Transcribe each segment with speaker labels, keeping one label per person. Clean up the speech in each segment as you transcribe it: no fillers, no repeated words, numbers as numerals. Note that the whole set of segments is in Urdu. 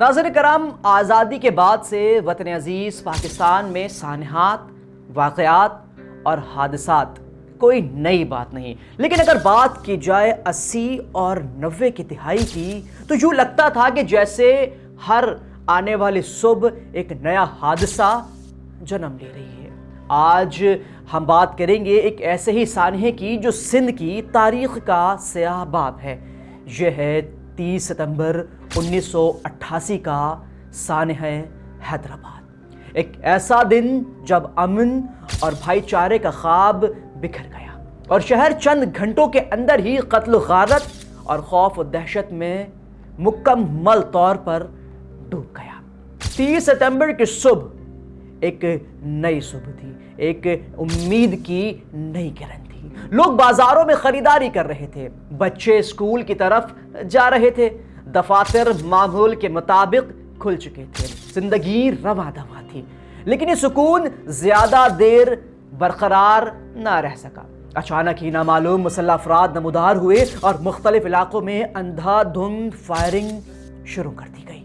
Speaker 1: ناظرین کرام، آزادی کے بعد سے وطن عزیز پاکستان میں سانحات، واقعات اور حادثات کوئی نئی بات نہیں، لیکن اگر بات کی جائے 80 اور 90 کی دہائی کی تو یوں لگتا تھا کہ جیسے ہر آنے والی صبح ایک نیا حادثہ جنم لے رہی ہے۔ آج ہم بات کریں گے ایک ایسے ہی سانحے کی جو سندھ کی تاریخ کا سیاہ باب ہے۔ یہ ہے 30 ستمبر 1988 کا سانحہ حیدرآباد، ایک ایسا دن جب امن اور بھائی چارے کا خواب بکھر گیا اور شہر چند گھنٹوں کے اندر ہی قتل و غارت اور خوف و دہشت میں مکمل طور پر ڈوب گیا۔ 30 ستمبر کی صبح ایک نئی صبح تھی، ایک امید کی نئی کرن تھی۔ لوگ بازاروں میں خریداری کر رہے تھے، بچے اسکول کی طرف جا رہے تھے، دفاتر معمول کے مطابق کھل چکے تھے، زندگی رواں دواں تھی۔ لیکن یہ سکون زیادہ دیر برقرار نہ رہ سکا۔ اچانک ہی نامعلوم مسلح افراد نمودار ہوئے اور مختلف علاقوں میں اندھا دھند فائرنگ شروع کر دی گئی۔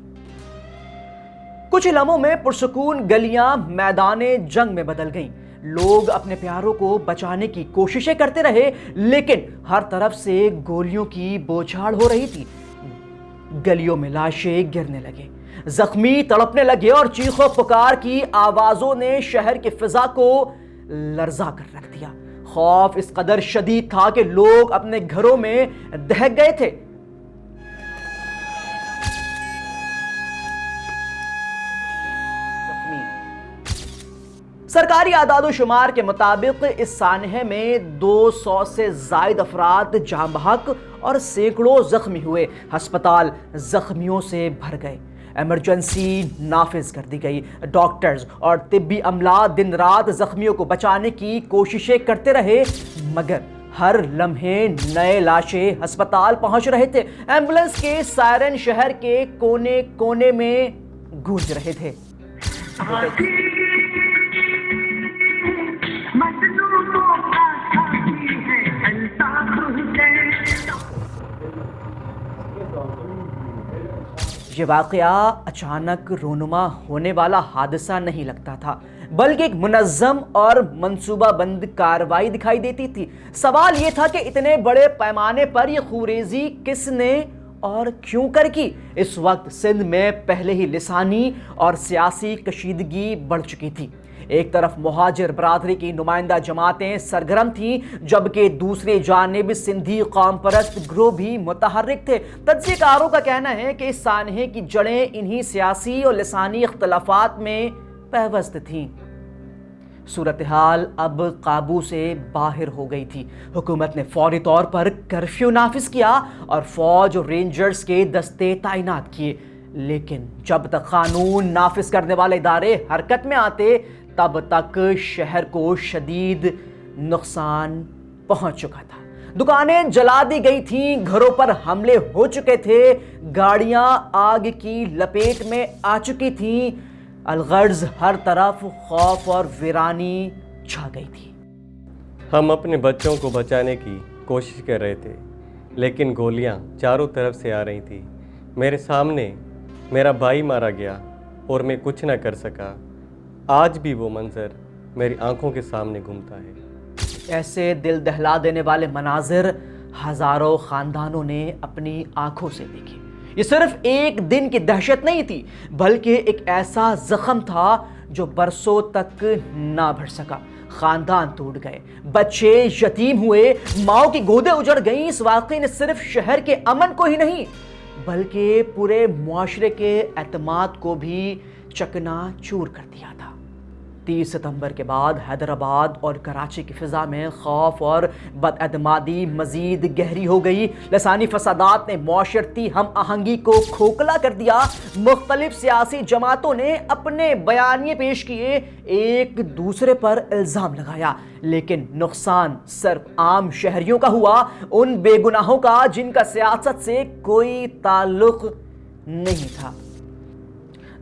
Speaker 1: کچھ لمحوں میں پرسکون گلیاں میدان جنگ میں بدل گئیں۔ لوگ اپنے پیاروں کو بچانے کی کوششیں کرتے رہے، لیکن ہر طرف سے گولیوں کی بوچھاڑ ہو رہی تھی۔ گلیوں میں لاشیں گرنے لگے، زخمی تڑپنے لگے اور چیخ و پکار کی آوازوں نے شہر کی فضا کو لرزا کر رکھ دیا۔ خوف اس قدر شدید تھا کہ لوگ اپنے گھروں میں دہک گئے تھے۔ سرکاری اعداد و شمار کے مطابق اس سانحے میں 200 سے زائد افراد جاں بحق اور سینکڑوں زخمی ہوئے۔ ہسپتال زخمیوں سے بھر گئے، ایمرجنسی نافذ کر دی گئی، ڈاکٹرز اور طبی عملہ دن رات زخمیوں کو بچانے کی کوششیں کرتے رہے، مگر ہر لمحے نئے لاشیں ہسپتال پہنچ رہے تھے۔ ایمبولنس کے سائرن شہر کے کونے کونے میں گونج رہے تھے۔ یہ واقعہ اچانک رونما ہونے والا حادثہ نہیں لگتا تھا، بلکہ ایک منظم اور منصوبہ بند کارروائی دکھائی دیتی تھی۔ سوال یہ تھا کہ اتنے بڑے پیمانے پر یہ خوریزی کس نے اور کیوں کر کی؟ اس وقت سندھ میں پہلے ہی لسانی اور سیاسی کشیدگی بڑھ چکی تھی۔ ایک طرف مہاجر برادری کی نمائندہ جماعتیں سرگرم تھیں، جبکہ دوسری جانب سندھی قوم پرست گروہ بھی متحرک تھے۔ تجزیہ کاروں کا کہنا ہے کہ اس سانحے کی جڑیں انہی سیاسی اور لسانی اختلافات میں پیوست تھیں۔ صورتحال اب قابو سے باہر ہو گئی تھی۔ حکومت نے فوری طور پر کرفیو نافذ کیا اور فوج اور رینجرز کے دستے تعینات کیے، لیکن جب تک قانون نافذ کرنے والے ادارے حرکت میں آتے تب تک شہر کو شدید نقصان پہنچ چکا تھا۔ دکانیں جلا دی گئی تھیں، گھروں پر حملے ہو چکے تھے، گاڑیاں آگ کی لپیٹ میں آ چکی تھیں، الغرض ہر طرف خوف اور ویرانی چھا گئی تھی۔
Speaker 2: ہم اپنے بچوں کو بچانے کی کوشش کر رہے تھے، لیکن گولیاں چاروں طرف سے آ رہی تھیں۔ میرے سامنے میرا بھائی مارا گیا اور میں کچھ نہ کر سکا۔ آج بھی وہ منظر میری آنکھوں کے سامنے گھومتا ہے۔
Speaker 1: ایسے دل دہلا دینے والے مناظر ہزاروں خاندانوں نے اپنی آنکھوں سے دیکھے۔ یہ صرف ایک دن کی دہشت نہیں تھی، بلکہ ایک ایسا زخم تھا جو برسوں تک نہ بھر سکا۔ خاندان ٹوٹ گئے، بچے یتیم ہوئے، ماؤں کی گودیں اجڑ گئیں۔ اس واقعے نے صرف شہر کے امن کو ہی نہیں بلکہ پورے معاشرے کے اعتماد کو بھی چکنا چور کر دیا تھا۔ 30 ستمبر کے بعد حیدرآباد اور کراچی کی فضا میں خوف اور بداعتمادی مزید گہری ہو گئی۔ لسانی فسادات نے معاشرتی ہم آہنگی کو کھوکھلا کر دیا۔ مختلف سیاسی جماعتوں نے اپنے بیانیے پیش کیے، ایک دوسرے پر الزام لگایا، لیکن نقصان صرف عام شہریوں کا ہوا، ان بے گناہوں کا جن کا سیاست سے کوئی تعلق نہیں تھا۔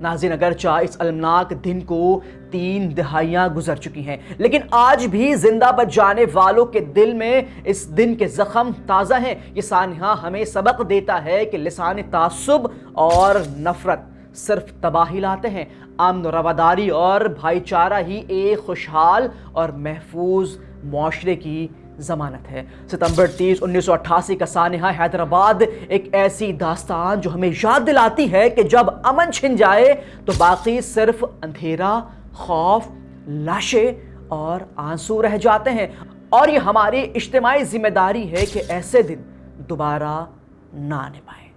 Speaker 1: ناظرین، اگرچہ اس المناک دن کو 3 دہائیاں گزر چکی ہیں، لیکن آج بھی زندہ بچ جانے والوں کے دل میں اس دن کے زخم تازہ ہیں۔ یہ سانحہ ہمیں سبق دیتا ہے کہ لسان تعصب اور نفرت صرف تباہی لاتے ہیں۔ امن و رواداری اور بھائی چارہ ہی ایک خوشحال اور محفوظ معاشرے کی ضمانت ہے۔ ستمبر 30، 1988 کا سانحہ حیدرآباد ایک ایسی داستان جو ہمیں یاد دلاتی ہے کہ جب امن چھن جائے تو باقی صرف اندھیرا، خوف، لاشیں اور آنسو رہ جاتے ہیں، اور یہ ہماری اجتماعی ذمہ داری ہے کہ ایسے دن دوبارہ نہ آنے پائیں۔